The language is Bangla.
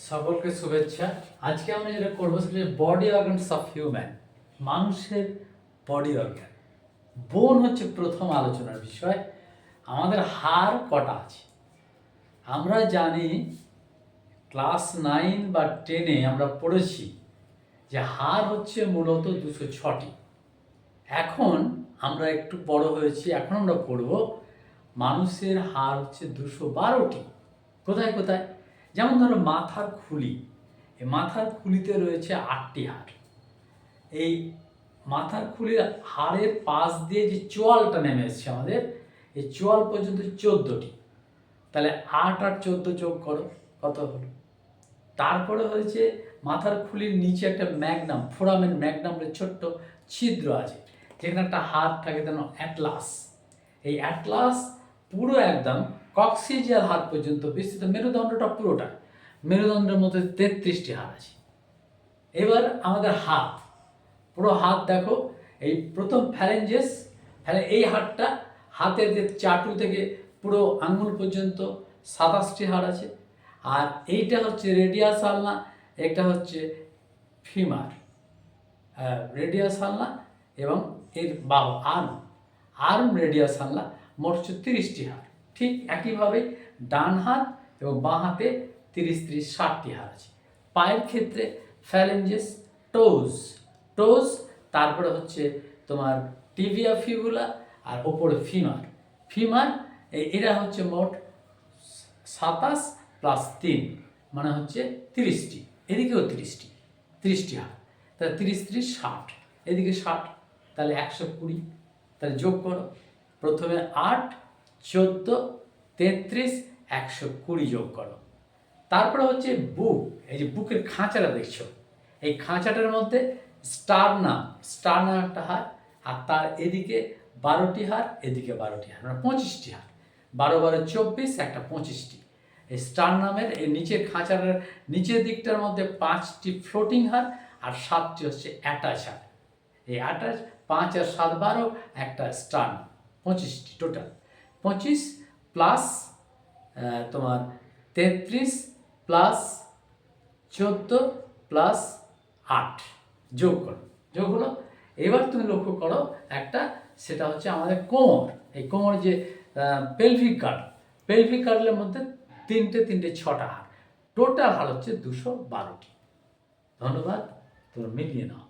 সকলকে শুভেচ্ছা। আজকে আমরা যেটা করবো সেটা বডি অর্গানস অফ হিউম্যান, মানুষের বডি অর্গান। বোন হচ্ছে প্রথম আলোচনার বিষয়। আমাদের হাড় কটা আছে আমরা জানি, ক্লাস 9 বা 10-এ আমরা পড়েছি যে হাড় হচ্ছে মূলত 206টি। এখন আমরা একটু বড় হয়েছি, এখন আমরা পড়ব মানুষের হাড় হচ্ছে 212টি। কোথায় কোথায়? যেমন ধরো মাথার খুলি, এই মাথার খুলিতে রয়েছে 8টি হাড়। এই মাথার খুলির হাড়ের পাশ দিয়ে যে চোয়ালটা নেমে এসছে আমাদের, এই চোয়াল পর্যন্ত 14টি। তাহলে 8 আর 14 যোগ করো, কত হলো? তারপরে হয়েছে মাথার খুলির নিচে একটা ম্যাগনাম, ফোরামেন ম্যাগনাম ছোট্ট ছিদ্র আছে, যেখানে একটা হাড় থাকে, যেন অ্যাটলাস। এই অ্যাটলাস পুরো একদম কক্সিজিয়াল হাড় পর্যন্ত বিস্তৃত, মেরুদণ্ডটা পুরোটা। মেরুদণ্ডের মধ্যে 33টি হাড় আছে। এবার আমাদের হাত, পুরো হাত দেখো, এই প্রথম ফ্যালেঞ্জেস, এই হাড়টা হাতের যে চাটু থেকে পুরো আঙ্গুল পর্যন্ত 27টি হাড় আছে। আর এইটা হচ্ছে রেডিয়াস আলনা, এটা হচ্ছে ফিমার, রেডিয়াস আলনা এবং এর বাহু আর্ম রেডিয়াস আলনা, মোট হচ্ছে 30টি হাড়। ঠিক একইভাবে ডান হাত এবং বাঁ হাতে 30-60টি হাড় আছে। পায়ের ক্ষেত্রে ফ্যালেঞ্জেস, টোজ, তারপরে হচ্ছে তোমার টিবিয়া ফিবুলা, আর ওপরে ফিমার। এরা হচ্ছে মোট 27 + 3 মানে হচ্ছে 30টি। এদিকেও 30টি হাড়, তাহলে 30-30-60, এদিকে 60, তাহলে 120। তাহলে যোগ করো, প্রথমে 8, 14, 33, 120 যোগ করো। তারপরে হচ্ছে বুক, এই যে বুকের খাঁচাটা দেখছো, এই খাঁচাটার মধ্যে স্টারনাম একটা হাড়, আর তার এদিকে 12টি হাড়, এদিকে 12টি হাড়, মানে 25টি হাড়। 12 × 24, একটা 25টি। এই স্টারনামের এই নিচের খাঁচাটার নিচের দিকটার মধ্যে 5টি ফ্লোটিং হাড়, আর 7টি হচ্ছে অ্যাটাচ হাড়। এই অ্যাটাচ 5 আর 7 12, একটা স্টারনাম, 25টি টোটাল। 25 প্লাস তোমার 33 প্লাস 14 প্লাস 8 যোগ করো, যোগ হলো। এবার তুমি লক্ষ্য করো একটা, সেটা হচ্ছে আমাদের কোমর। এই কোমর যে পেলভিক গার্ডের মধ্যে 3টে 6টা হাড়, টোটাল হাড় হচ্ছে 212টি। ধন্যবাদ, তোমরা মিলিয়ে নাও।